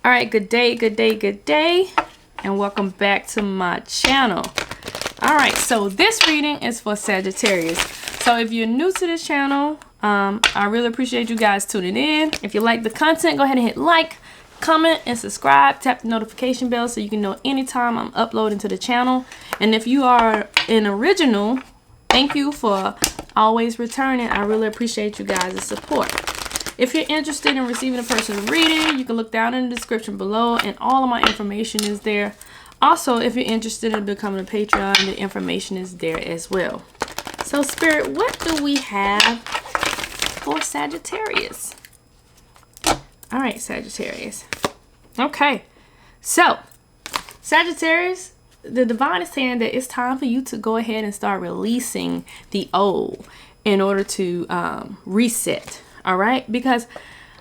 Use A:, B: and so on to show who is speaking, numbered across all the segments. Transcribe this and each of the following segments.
A: All right, good day, good day, good day, and welcome back to my channel. All right, so this reading is for Sagittarius. So if you're new to this channel, I really appreciate you guys tuning in. If you like the content, go ahead and hit like, comment, and subscribe. Tap the notification bell so you can know anytime I'm uploading to the channel. And if you are an original, thank you for always returning. I really appreciate you guys' support. If you're interested in receiving a personal reading, you can look down in the description below and all of my information is there. Also, if you're interested in becoming a Patreon, the information is there as well. So Spirit, what do we have for Sagittarius? All right, Sagittarius. Okay, so Sagittarius, the divine is saying that it's time for you to go ahead and start releasing the old in order to reset. All right, because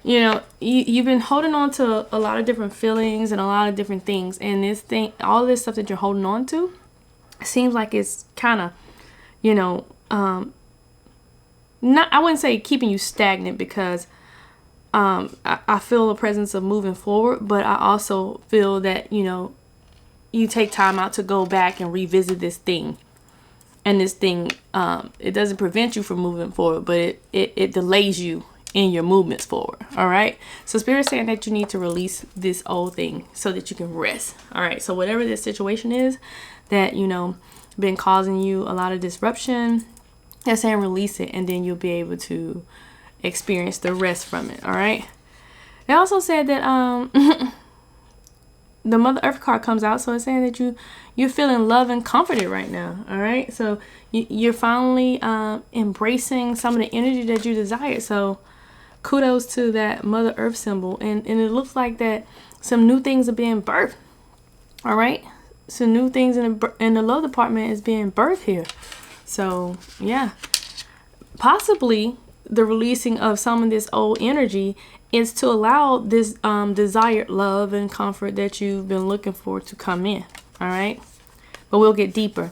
A: you know you've been holding on to a lot of different feelings and a lot of different things, and all this stuff that you're holding on to seems like it's kind of, you know, not, I wouldn't say keeping you stagnant, because I feel a presence of moving forward, but I also feel that, you know, you take time out to go back and revisit this thing. And this thing, it doesn't prevent you from moving forward, but it delays you in your movements forward. All right. So Spirit's saying that you need to release this old thing so that you can rest. All right. So whatever this situation is that, you know, been causing you a lot of disruption, they're saying release it, and then you'll be able to experience the rest from it. All right. They also said that the Mother Earth card comes out, so it's saying that you're feeling loved and comforted right now. All right, so you're finally embracing some of the energy that you desire. So kudos to that Mother Earth symbol, and it looks like that some new things are being birthed. All right, some new things in the love department is being birthed here. So yeah, possibly the releasing of some of this old energy is to allow this desired love and comfort that you've been looking for to come in. All right, but we'll get deeper.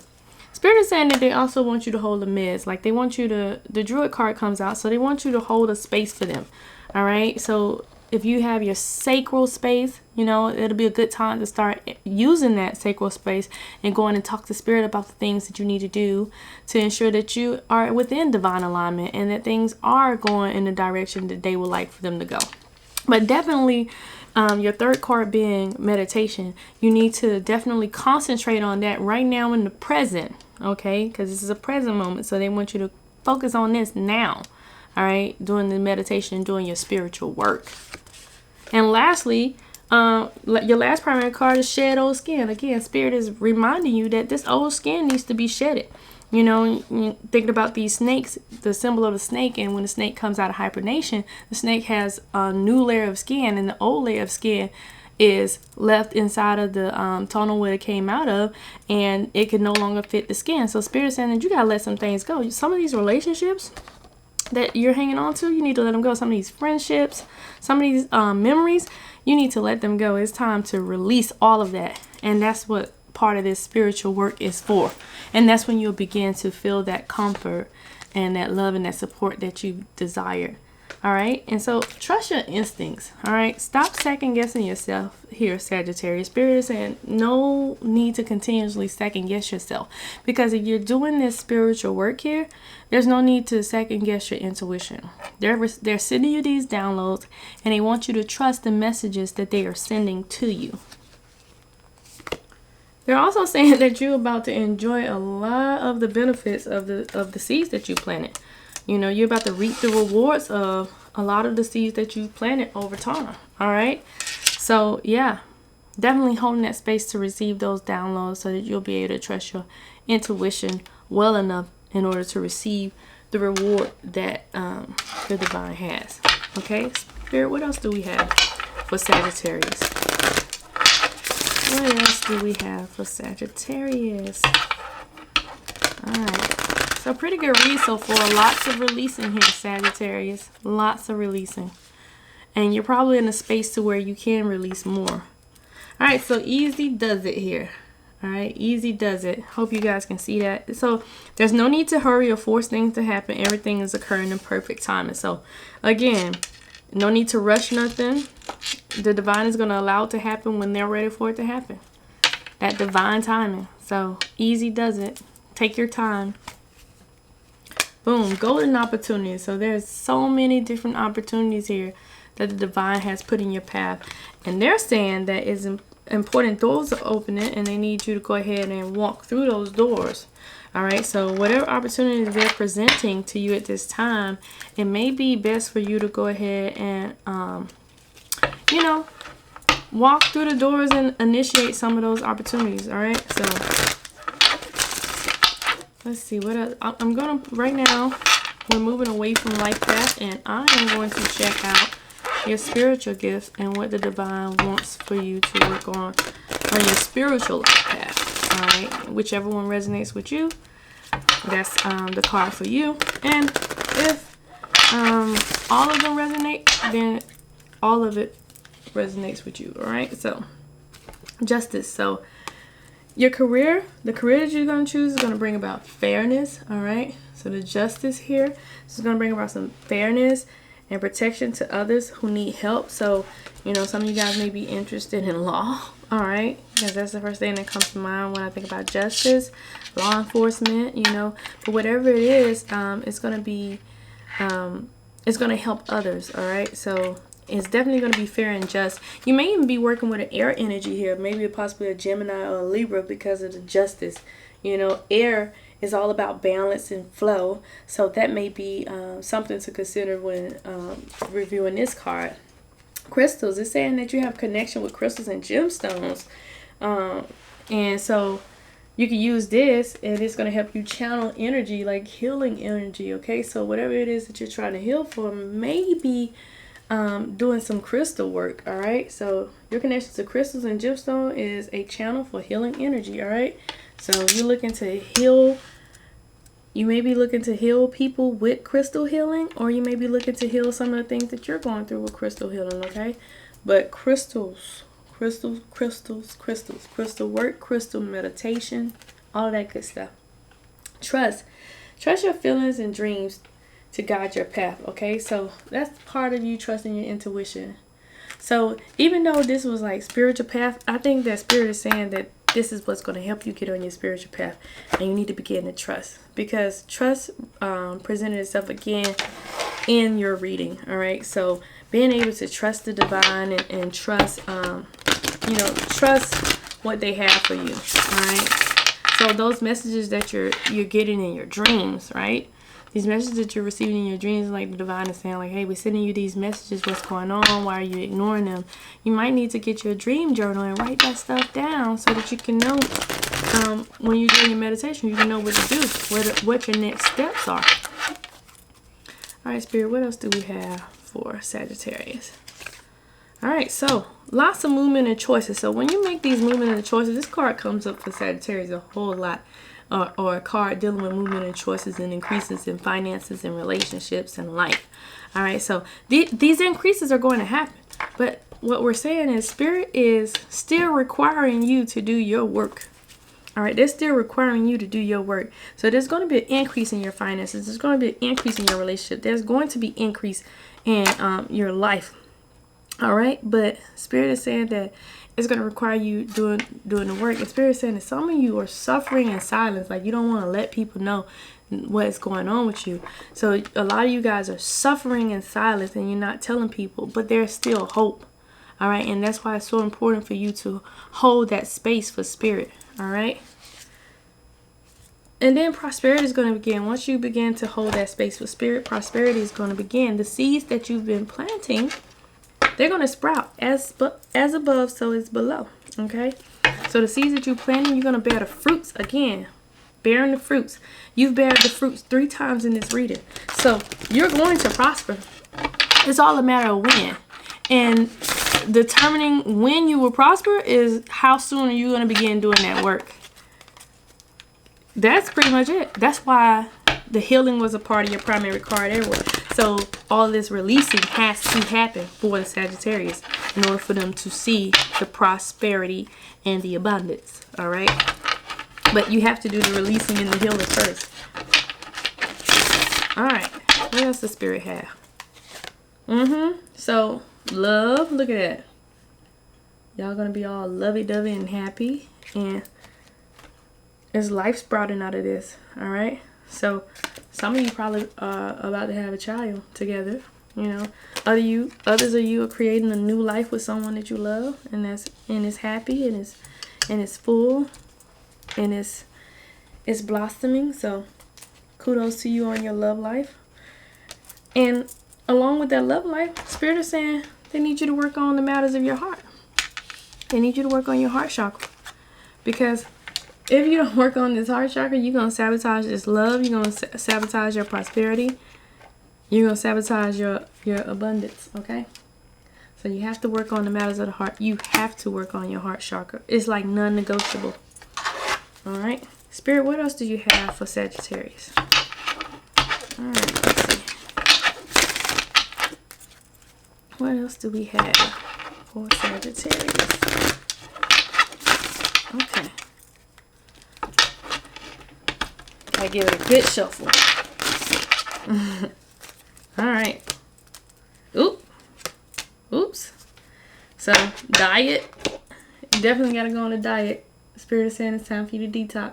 A: Spirit is saying that they also want you to hold a meds, like they want you to, the Druid card comes out, so they want you to hold a space for them. All right, so if you have your sacral space, you know, it'll be a good time to start using that sacral space and going and talk to Spirit about the things that you need to do to ensure that you are within divine alignment and that things are going in the direction that they would like for them to go. But definitely, your third card being meditation, you need to definitely concentrate on that right now in the present, okay? Because this is a present moment, so they want you to focus on this now. All right, doing the meditation, doing your spiritual work. And lastly, your last primary card is shed old skin. Again, Spirit is reminding you that this old skin needs to be shedded. You know, thinking about these snakes, the symbol of the snake, and when the snake comes out of hibernation, the snake has a new layer of skin, and the old layer of skin is left inside of the tunnel where it came out of, and it can no longer fit the skin. So Spirit is saying that you gotta let some things go. Some of these relationships that you're hanging on to, you need to let them go. Some of these friendships, some of these memories, you need to let them go. It's time to release all of that, and that's what part of this spiritual work is for. And that's when you'll begin to feel that comfort and that love and that support that you desire. All right, and so trust your instincts. All right, stop second guessing yourself here, Sagittarius. Spirit is saying no need to continuously second guess yourself, because if you're doing this spiritual work here, there's no need to second guess your intuition. They're sending you these downloads, and they want you to trust the messages that they are sending to you. They're also saying that you're about to enjoy a lot of the benefits of the seeds that you planted. You know, you're about to reap the rewards of a lot of the seeds that you planted over time. All right. So yeah, definitely holding that space to receive those downloads so that you'll be able to trust your intuition well enough in order to receive the reward that the divine has. Okay, Spirit, what else do we have for Sagittarius? What else do we have for Sagittarius? All right. So pretty good read so far. Lots of releasing here, Sagittarius. Lots of releasing. And you're probably in a space to where you can release more. All right, so easy does it here. All right, easy does it. Hope you guys can see that. So there's no need to hurry or force things to happen. Everything is occurring in perfect timing. So again, no need to rush nothing. the divine is going to allow it to happen when they're ready for it to happen. That divine timing. So easy does it. Take your time. Boom. Golden opportunities. So there's so many different opportunities here that the divine has put in your path. And they're saying that it's important doors are opening, and they need you to go ahead and walk through those doors. All right. So whatever opportunities they're presenting to you at this time, it may be best for you to go ahead and, you know, walk through the doors and initiate some of those opportunities. All right. So let's see what else. I'm going to, right now, we're moving away from life path, and I am going to check out your spiritual gifts and what the divine wants for you to work on your spiritual life path. All right. Whichever one resonates with you, that's the card for you. And if all of them resonate, then all of it resonates with you. All right. So justice. So your career, the career that you're going to choose is going to bring about fairness. All right. So the justice here is going to bring about some fairness and protection to others who need help. So, you know, some of you guys may be interested in law. All right. Because that's the first thing that comes to mind when I think about justice, law enforcement, you know, but whatever it is, it's going to be, it's going to help others. All right. So it's definitely going to be fair and just. You may even be working with an air energy here, maybe possibly a Gemini or a Libra, because of the justice. You know, air is all about balance and flow. So that may be something to consider when reviewing this card. Crystals. It's saying that you have connection with crystals and gemstones. And so you can use this, and it's going to help you channel energy, like healing energy. Okay. So whatever it is that you're trying to heal for, maybe doing some crystal work. All right. So your connection to crystals and gemstone is a channel for healing energy. All right. So you're looking to heal. You may be looking to heal people with crystal healing, or you may be looking to heal some of the things that you're going through with crystal healing. Okay. But crystal work, crystal meditation, all of that good stuff. Trust your feelings and dreams to guide your path. Okay. So that's part of you trusting your intuition. So even though this was like spiritual path, I think that spirit is saying that this is what's going to help you get on your spiritual path, and you need to begin to trust, because trust presented itself again in your reading. All right. So being able to trust the divine and trust, you know, trust what they have for you. All right. So those messages that you're getting in your dreams, right? These messages that you're receiving in your dreams, like the divine is saying, like, hey, we're sending you these messages. What's going on? Why are you ignoring them? You might need to get your dream journal and write that stuff down so that you can know when you're doing your meditation, you can know what to do, what your next steps are. All right, Spirit, what else do we have for Sagittarius? All right, so lots of movement and choices. So when you make these movement and choices, this card comes up for Sagittarius a whole lot. Or a card dealing with movement and choices and increases in finances and relationships and life. All right, so these increases are going to happen. But what we're saying is Spirit is still requiring you to do your work. All right, they're still requiring you to do your work. So there's going to be an increase in your finances. There's going to be an increase in your relationship. There's going to be increase in your life. All right, but Spirit is saying that it's going to require you doing the work. And Spirit is saying that some of you are suffering in silence. Like, you don't want to let people know what's going on with you. So a lot of you guys are suffering in silence and you're not telling people, but there's still hope. All right. And that's why it's so important for you to hold that space for Spirit. All right. And then prosperity is going to begin. Once you begin to hold that space for Spirit, prosperity is going to begin. The seeds that you've been planting, they're going to sprout as above, so it's below. Okay. So the seeds that you planted, you're going to bear the fruits again. Bearing the fruits. You've bared the fruits 3 times in this reading. So you're going to prosper. It's all a matter of when. And determining when you will prosper is how soon are you going to begin doing that work. That's pretty much it. That's why the healing was a part of your primary card everywhere. So all this releasing has to happen for the Sagittarius in order for them to see the prosperity and the abundance. All right. But you have to do the releasing and the healing first. All right. What else does Spirit have? So love. Look at that. Y'all gonna be all lovey-dovey and happy, and there's life sprouting out of this. All right. So some of you probably are about to have a child together. You know, others of you are creating a new life with someone that you love, and it's happy, and it's full, and it's blossoming. So kudos to you on your love life. And along with that love life, Spirit is saying they need you to work on the matters of your heart. They need you to work on your heart chakra, because if you don't work on this heart chakra, you're going to sabotage this love. You're going to sabotage your prosperity. You're going to sabotage your abundance, okay? So you have to work on the matters of the heart. You have to work on your heart chakra. It's like non-negotiable. All right? Spirit, what else do you have for Sagittarius? All right, let's see. What else do we have for Sagittarius? Okay. I give it a good shuffle. All right. Oops. So, diet. You definitely got to go on a diet. Spirit is saying it's time for you to detox.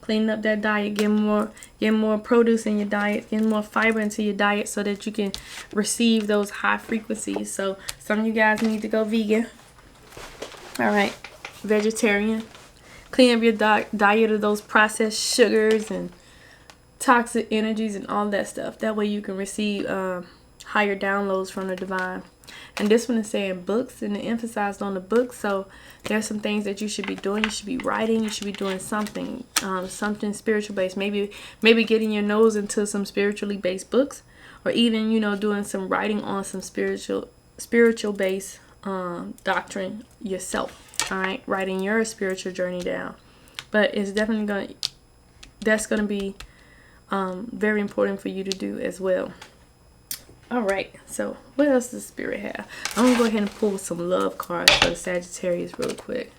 A: Clean up that diet. Get more produce in your diet. Get more fiber into your diet so that you can receive those high frequencies. So, some of you guys need to go vegan. All right. Vegetarian. Clean up your diet of those processed sugars and toxic energies and all that stuff. That way you can receive higher downloads from the divine. And this one is saying books, and it emphasized on the books. So there's some things that you should be doing. You should be writing. You should be doing something, something spiritual based. Maybe getting your nose into some spiritually based books, or even, you know, doing some writing on some spiritual based doctrine yourself. All right, writing your spiritual journey down. But it's definitely that's going to be very important for you to do as well. All right, so what else does Spirit have? I'm going to go ahead and pull some love cards for the Sagittarius real quick.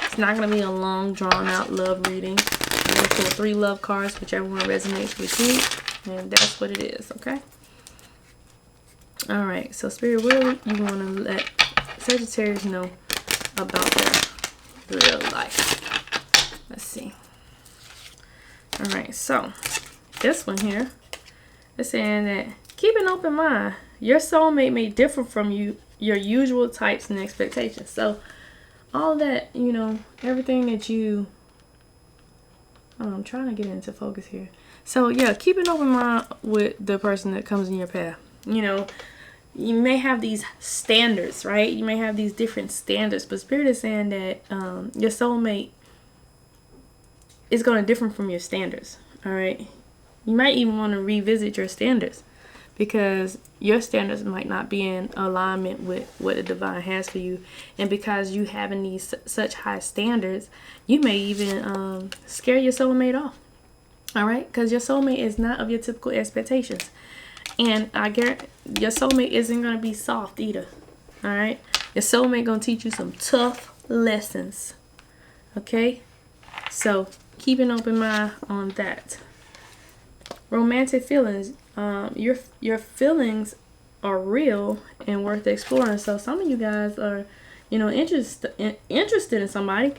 A: It's not going to be a long, drawn-out love reading. I'm going to pull 3 love cards, whichever one resonates with you, and that's what it is, okay? All right, so Spirit, what do you want to let Sagittarius know about their real life? Let's see. All right, so this one here is saying that keep an open mind. Your soulmate may differ from your usual types and expectations. So all that, you know, everything that you... I'm trying to get into focus here. So yeah, keep an open mind with the person that comes in your path. You know, you may have these standards, right? You may have these different standards, but Spirit is saying that your soulmate is going to differ from your standards, all right? You might even want to revisit your standards, because your standards might not be in alignment with what the divine has for you. And because you having these such high standards, you may even scare your soulmate off. All right? Because your soulmate is not of your typical expectations. And I guarantee your soulmate isn't going to be soft either. All right? Your soulmate going to teach you some tough lessons. Okay? So keep an open mind on that. Romantic feelings. Your feelings are real and worth exploring. So some of you guys are, you know, interested in somebody,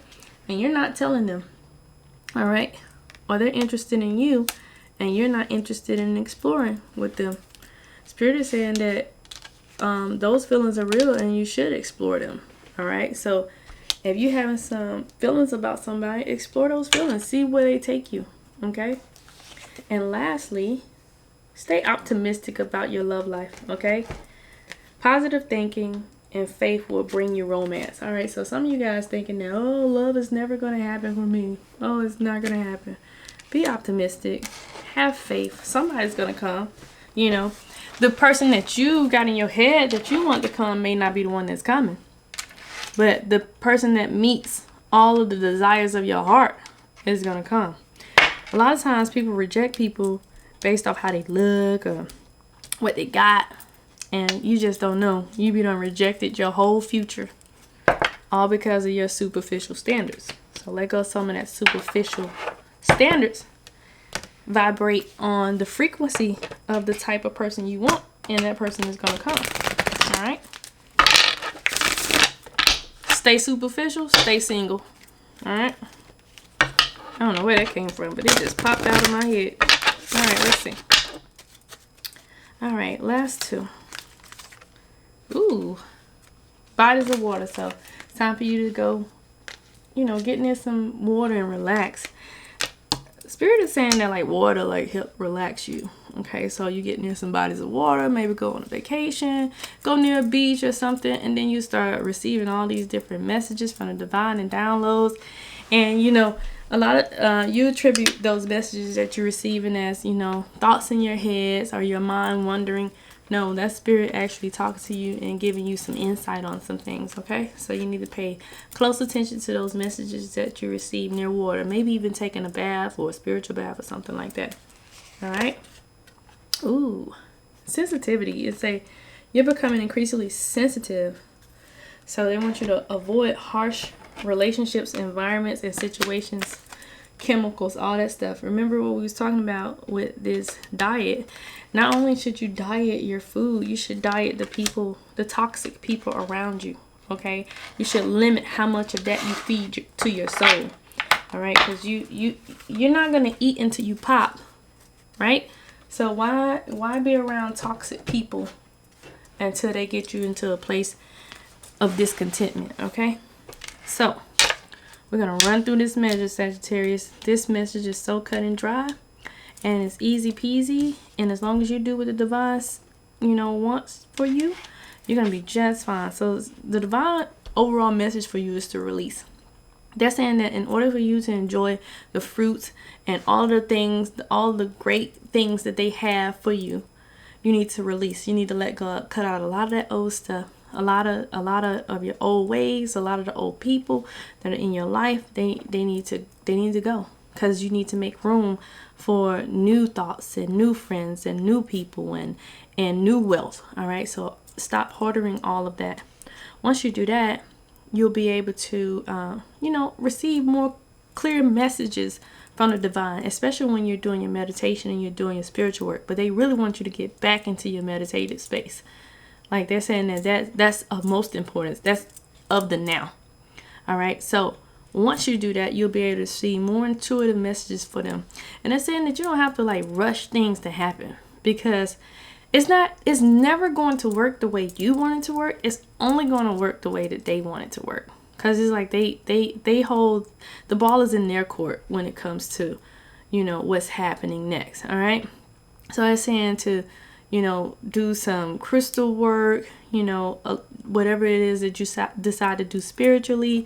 A: and you're not telling them. All right? Or they're interested in you, and you're not interested in exploring with them. Spirit is saying that those feelings are real, and you should explore them. All right? So if you're having some feelings about somebody, explore those feelings. See where they take you. Okay? And lastly, stay optimistic about your love life, okay? Positive thinking and faith will bring you romance. All right, so some of you guys thinking that, oh, love is never going to happen for me. Oh, it's not going to happen. Be optimistic. Have faith. Somebody's going to come. You know, the person that you got in your head that you want to come may not be the one that's coming. But the person that meets all of the desires of your heart is going to come. A lot of times people reject people based off how they look or what they got, and you just don't know. You be done rejected your whole future, all because of your superficial standards. So let go of some of that superficial standards. Vibrate on the frequency of the type of person you want, and that person is going to come. All right. stay superficial, stay single. All right. I don't know where that came from, but it just popped out of my head. All right, let's see. All right, last two. Ooh, bodies of water. So it's time for you to go, get near some water and relax. Spirit is saying that like water like help relax you. Okay, so you get near some bodies of water, maybe go on a vacation, go near a beach or something, and then you start receiving all these different messages from the divine and downloads. And a lot of you attribute those messages that you're receiving as thoughts in your heads or your mind wandering. No, that spirit actually talking to you and giving you some insight on some things. Okay, so you need to pay close attention to those messages that you receive near water, maybe even taking a bath or a spiritual bath or something like that. All right. Ooh, sensitivity. It's you're becoming increasingly sensitive, so they want you to avoid harsh relationships, environments, and situations, chemicals, all that stuff. Remember what we was talking about with this diet. Not only should you diet your food, you should diet the toxic people around you. Okay, you should limit how much of that you feed to your soul. All right, because you're not gonna eat until you pop, right? So why be around toxic people until they get you into a place of discontentment? Okay. So, we're going to run through this message, Sagittarius. This message is so cut and dry, and it's easy peasy. And as long as you do what the divine, wants for you, you're going to be just fine. So, the divine overall message for you is to release. They're saying that in order for you to enjoy the fruits and all the things, all the great things that they have for you, you need to release. You need to let go, cut out a lot of that old stuff. A lot of your old ways, a lot of the old people that are in your life, they need to go, because you need to make room for new thoughts and new friends and new people and new wealth. All right, so stop hoarding all of that. Once you do that, you'll be able to receive more clear messages from the divine, especially when you're doing your meditation and you're doing your spiritual work. But they really want you to get back into your meditative space. Like they're saying that's of most importance. That's of the now. All right. So once you do that, you'll be able to see more intuitive messages for them. And they're saying that you don't have to like rush things to happen, because it's never going to work the way you want it to work. It's only going to work the way that they want it to work. Because it's like they hold the ball is in their court when it comes to, what's happening next. All right. So they're saying to do some crystal work, whatever it is that you decide to do spiritually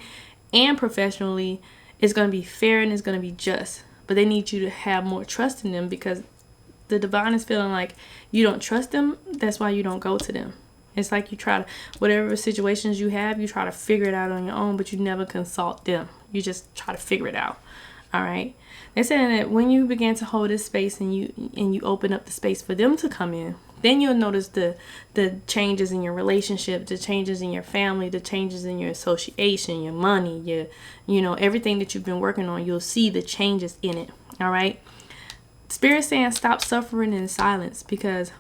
A: and professionally, it's going to be fair and it's going to be just. But they need you to have more trust in them, because the divine is feeling like you don't trust them. That's why you don't go to them. It's like you try to, whatever situations you have, you try to figure it out on your own, but you never consult them. You just try to figure it out. All right. They're saying that when you begin to hold this space and you open up the space for them to come in, then you'll notice the changes in your relationship, the changes in your family, the changes in your association, your money, your, everything that you've been working on. You'll see the changes in it. All right. Spirit saying stop suffering in silence, because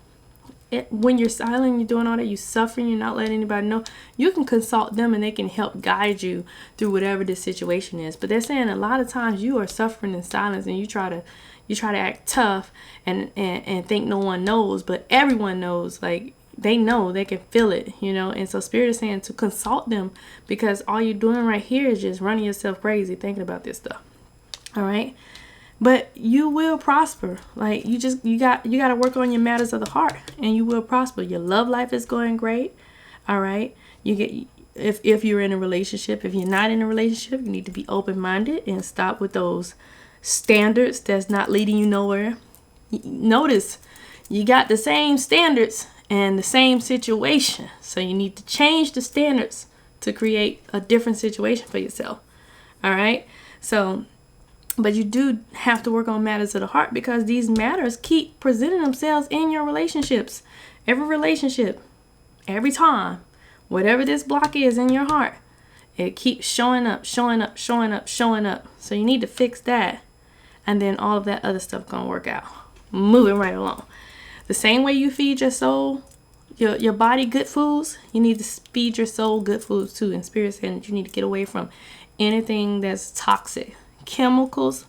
A: when you're silent, you're doing all that, you're suffering, you're not letting anybody know, you can consult them and they can help guide you through whatever this situation is. But they're saying a lot of times you are suffering in silence and you try to act tough and think no one knows, but everyone knows. Like they know, they can feel it, and so Spirit is saying to consult them, because all you're doing right here is just running yourself crazy thinking about this stuff. All right. But you will prosper. Like you got to work on your matters of the heart, and you will prosper. Your love life is going great. All right. You get, if you're in a relationship, if you're not in a relationship, you need to be open-minded and stop with those standards that's not leading you nowhere. Notice you got the same standards and the same situation. So you need to change the standards to create a different situation for yourself. All right. So, but you do have to work on matters of the heart, because these matters keep presenting themselves in your relationships. Every relationship, every time, whatever this block is in your heart, it keeps showing up. So you need to fix that. And then all of that other stuff gonna work out. Moving right along. The same way you feed your soul, your body good foods, you need to feed your soul good foods too. And Spirit saying that you need to get away from anything that's toxic. Chemicals,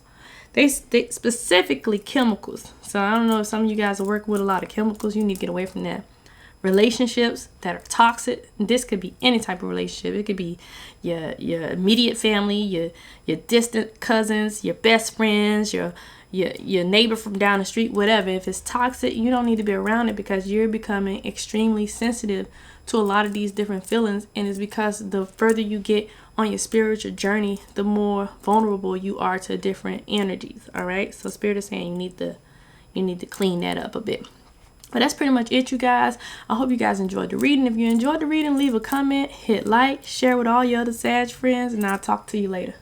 A: they specifically chemicals. So I don't know if some of you guys are working with a lot of chemicals. You need to get away from that. Relationships that are toxic. This could be any type of relationship. It could be your immediate family, your distant cousins, your best friends, your neighbor from down the street, whatever. If it's toxic, you don't need to be around it, because you're becoming extremely sensitive to a lot of these different feelings. And it's because the further you get on your spiritual journey, the more vulnerable you are to different energies. All right. So Spirit is saying you need to clean that up a bit. But that's pretty much it, you guys. I hope you guys enjoyed the reading. If you enjoyed the reading, leave a comment, hit like, share with all your other Sag friends, and I'll talk to you later.